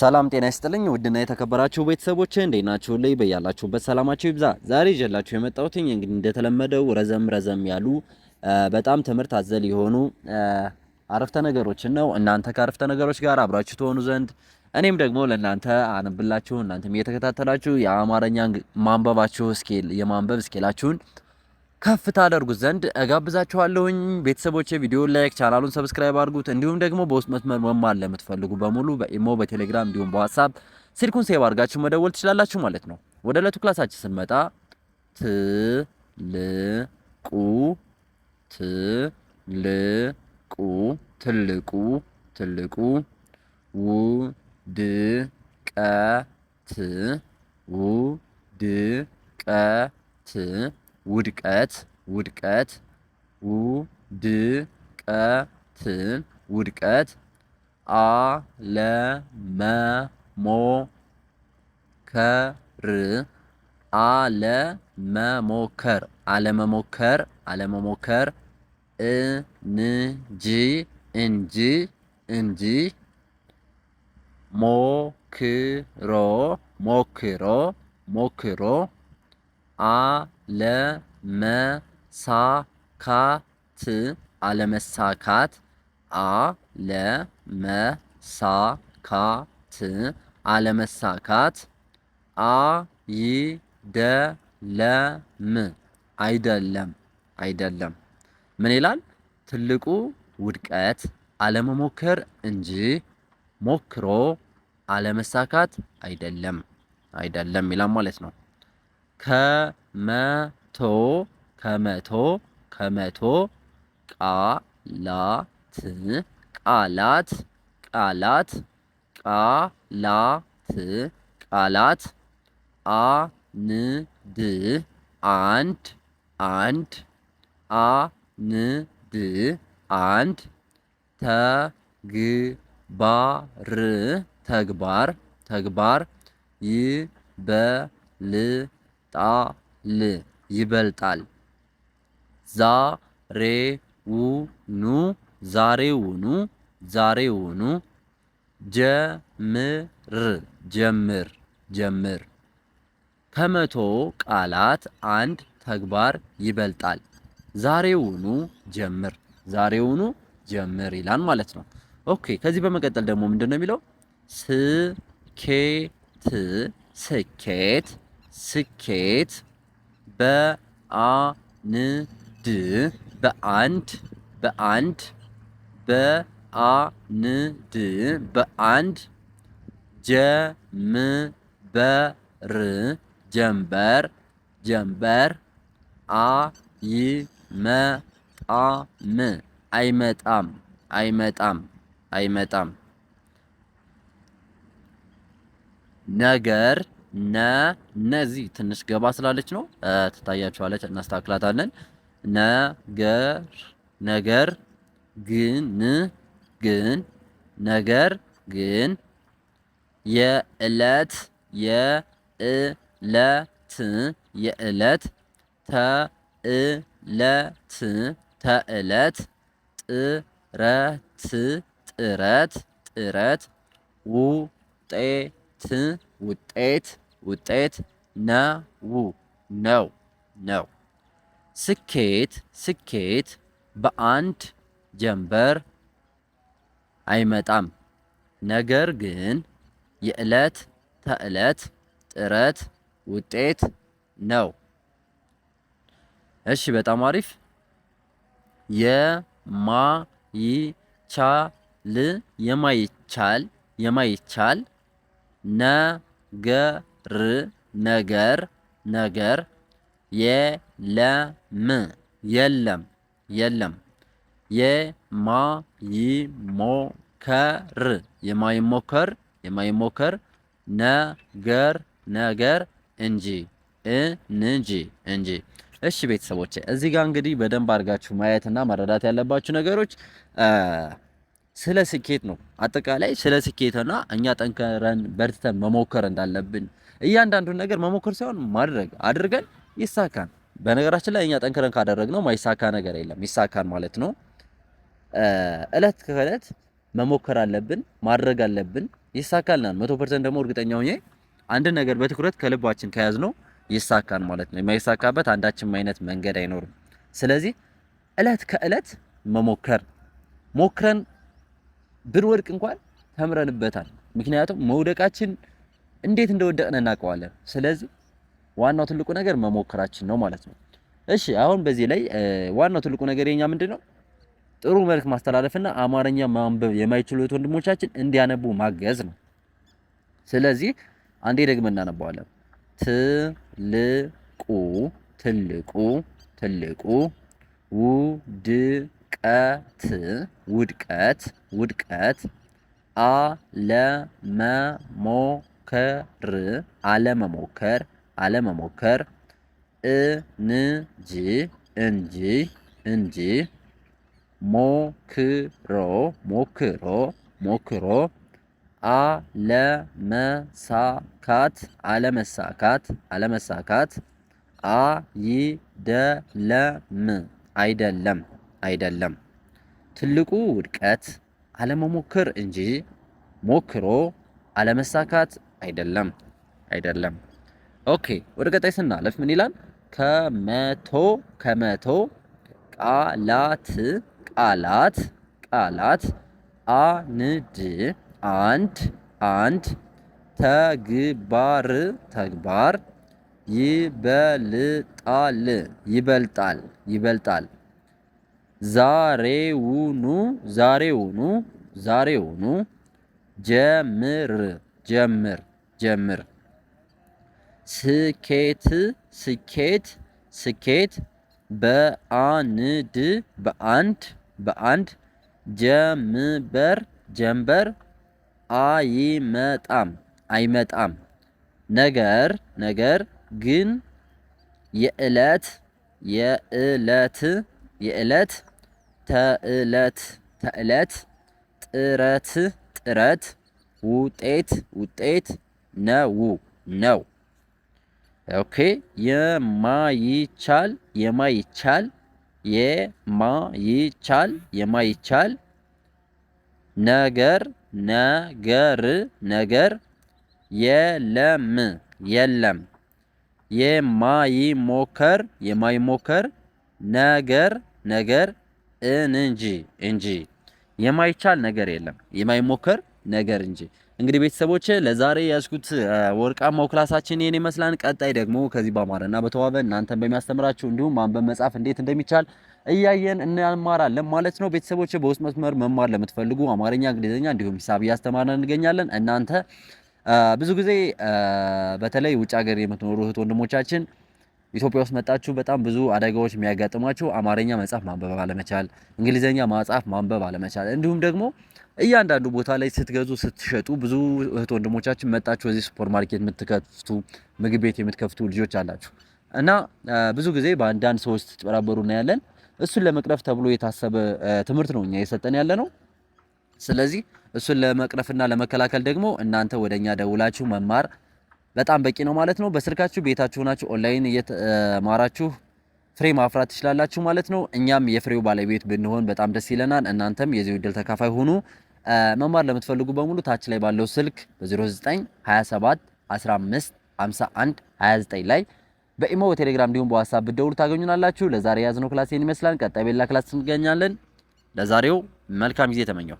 ሰላም ጤና ይስጥልኝ ውድና የተከበራችሁ ቤተሰቦቼ እንዴት ናችሁ? ላይ በያላችሁበት ሰላማችሁ ይብዛ። ዛሬ ይዤላችሁ የመጣሁት እንግዲህ እንደተለመደው ረዘም ያሉ በጣም ትምህርት አዘል የሆኑ አረፍተ ነገሮችን ነው። እናንተ ከአረፍተ ነገሮች ጋር አብራችሁ ትሆኑ ዘንድ እኔም ደግሞ ለእናንተ አነብላችሁ እናንተም እየተከታተላችሁ የአማርኛ ማንበባችሁ ስኪል የማንበብ ስኪላችሁን ከፍ ታደርጉት ዘንድ እጋብዛችኋለሁኝ። ቤተሰቦቼ ቪዲዮ ላይክ፣ ቻናሉን ሰብስክራይብ አድርጉት። እንዲሁም ደግሞ በውስጥ መስመር መማር ለምትፈልጉ በሙሉ በኢሞ፣ በቴሌግራም እንዲሁም በዋትስአፕ ስልኩን ሴቭ አድርጋችሁ መደወል ትችላላችሁ ማለት ነው። ወደ ዕለቱ ክላሳችን ስንመጣ ትልቁ ውድቀት አለመሞከር እንጂ ሞክሮ አለመሳካት አይደለም። ምን ይላል? ትልቁ ውድቀት አለመሞከር እንጂ ሞክሮ አለመሳካት አይደለም ይላል ማለት ነው። ከመቶ ቃላት አንድ ተግባር ይበልጣል። ዛሬውኑ ጀምር። ከመቶ ቃላት አንድ ተግባር ይበልጣል። ዛሬውኑ ጀምር ይላል ማለት ነው። ኦኬ ከዚህ በመቀጠል ደግሞ ምንድነው የሚለው? ስኬት በአንድ ጀንበር አይመጣም። ነገር እነዚህ ትንሽ ገባ ስላለች ነው ትታያችኋለች፣ እናስተካክላታለን። ነገር ግን የዕለት ጥረት ውጤት ነው። ስኬት በአንድ ጀንበር አይመጣም። ነገር ግን የዕለት ተዕለት ጥረት ውጤት ነው። እሺ በጣም አሪፍ። የማይቻል ነገር የለም። የማይሞከር ነገር እንጂ። እሺ ቤተሰቦቼ እዚህ ጋር እንግዲህ በደንብ አድርጋችሁ ማየትና መረዳት ያለባችሁ ነገሮች ስለ ስኬት ነው። አጠቃላይ ስለ ስኬትና እኛ ጠንከረን በርትተን መሞከር እንዳለብን እያንዳንዱን ነገር መሞከር ሳይሆን ማድረግ አድርገን ይሳካን። በነገራችን ላይ እኛ ጠንከረን ካደረግነው ማይሳካ ነገር የለም፣ ይሳካን ማለት ነው። እለት ከእለት መሞከር አለብን፣ ማድረግ አለብን። ይሳካልናል። 100% ደግሞ እርግጠኛ ሆኜ አንድ ነገር በትኩረት ከልባችን ከያዝነው ይሳካል ማለት ነው። የማይሳካበት አንዳችም አይነት መንገድ አይኖርም። ስለዚህ እለት ከእለት መሞከር ሞክረን ብንወድቅ እንኳን ተምረንበታል። ምክንያቱም መውደቃችን እንዴት እንደወደቅን እናውቀዋለን። ስለዚህ ዋናው ትልቁ ነገር መሞከራችን ነው ማለት ነው። እሺ አሁን በዚህ ላይ ዋናው ትልቁ ነገር የኛ ምንድነው? ጥሩ መልክ ማስተላለፍና አማርኛ ማንበብ የማይችሉት ወንድሞቻችን እንዲያነቡ ማገዝ ነው። ስለዚህ አንዴ ደግመን እናነባዋለን። ትልቁ ትልቁ ትልቁ ውድቀት ውድቀት ውድቀት አለመሞከር አለመሞከር አለመሞከር እንጂ እንጂ እንጂ ሞክሮ ሞክሮ ሞክሮ አለመሳካት አለመሳካት አለመሳካት አይደለም አይደለም አይደለም። ትልቁ ውድቀት አለመሞከር እንጂ ሞክሮ አለመሳካት አይደለም አይደለም። ኦኬ ወደ ቀጣይ ስናለፍ ምን ይላል? ከመቶ ቃላት ቃላት ቃላት አንድ ተግባር ተግባር ይበልጣል ይበልጣል ይበልጣል። ዛሬውኑ ዛሬውኑ ዛሬውኑ ጀምር ጀምር ጀምር። ስኬት ስኬት ስኬት በአንድ ጀምበር ጀምበር አይመጣም አይመጣም። ነገር ግን የዕለት ተዕለት ጥረት ውጤት ነው። ኦኬ የማይቻል ነገር የለም። የማይሞከር ነገር እንጂ የማይቻል ነገር የለም። የማይሞከር ነገር እንጂ። እንግዲህ ቤተሰቦች ለዛሬ ያዝኩት ወርቃማው ክላሳችን ይሄን ይመስላል። ቀጣይ ደግሞ ከዚህ በአማረና በተዋበ እናንተን በሚያስተምራችሁ እንዲሁም ማንበብ መጻፍ እንዴት እንደሚቻል እያየን እንማራለን ማለት ነው። ቤተሰቦች በውስጥ መስመር መማር ለምትፈልጉ አማርኛ፣ እንግሊዝኛ እንዲሁም ሂሳብ እያስተማርን እንገኛለን። እናንተ ብዙ ጊዜ በተለይ ውጭ ሀገር የምትኖሩ እህት ወንድሞቻችን ኢትዮጵያ ውስጥ መጣችሁ በጣም ብዙ አደጋዎች የሚያጋጥሟችሁ አማርኛ መጻፍ ማንበብ አለመቻል፣ እንግሊዝኛ መጻፍ ማንበብ አለመቻል እንዲሁም ደግሞ እያንዳንዱ ቦታ ላይ ስትገዙ ስትሸጡ ብዙ እህት ወንድሞቻችን መጣችሁ እዚህ ሱፐር ማርኬት የምትከፍቱ ምግብ ቤት የምትከፍቱ ልጆች አላችሁ እና ብዙ ጊዜ በአንዳንድ ሰዎች ስትጨራበሩ እናያለን። እሱን ለመቅረፍ ተብሎ የታሰበ ትምህርት ነው እኛ እየሰጠን ያለ ነው። ስለዚህ እሱን ለመቅረፍና ለመከላከል ደግሞ እናንተ ወደኛ ደውላችሁ መማር በጣም በቂ ነው ማለት ነው። በስልካችሁ ቤታችሁ ሆናችሁ ኦንላይን እየተማራችሁ ፍሬ ማፍራት ትችላላችሁ ማለት ነው። እኛም የፍሬው ባለቤት ብንሆን በጣም ደስ ይለናል። እናንተም የዚህ ዕድል ተካፋይ ሁኑ። መማር ለምትፈልጉ በሙሉ ታች ላይ ባለው ስልክ በ09 27 15 51 29 ላይ በኢሞ በቴሌግራም እንዲሁም በዋትስአፕ ብትደውሉ ታገኙናላችሁ። ለዛሬ ያዝነው ክላስ ይሄን ይመስላል። ቀጣይ በሌላ ክላስ እንገናኛለን። ለዛሬው መልካም ጊዜ ተመኘው።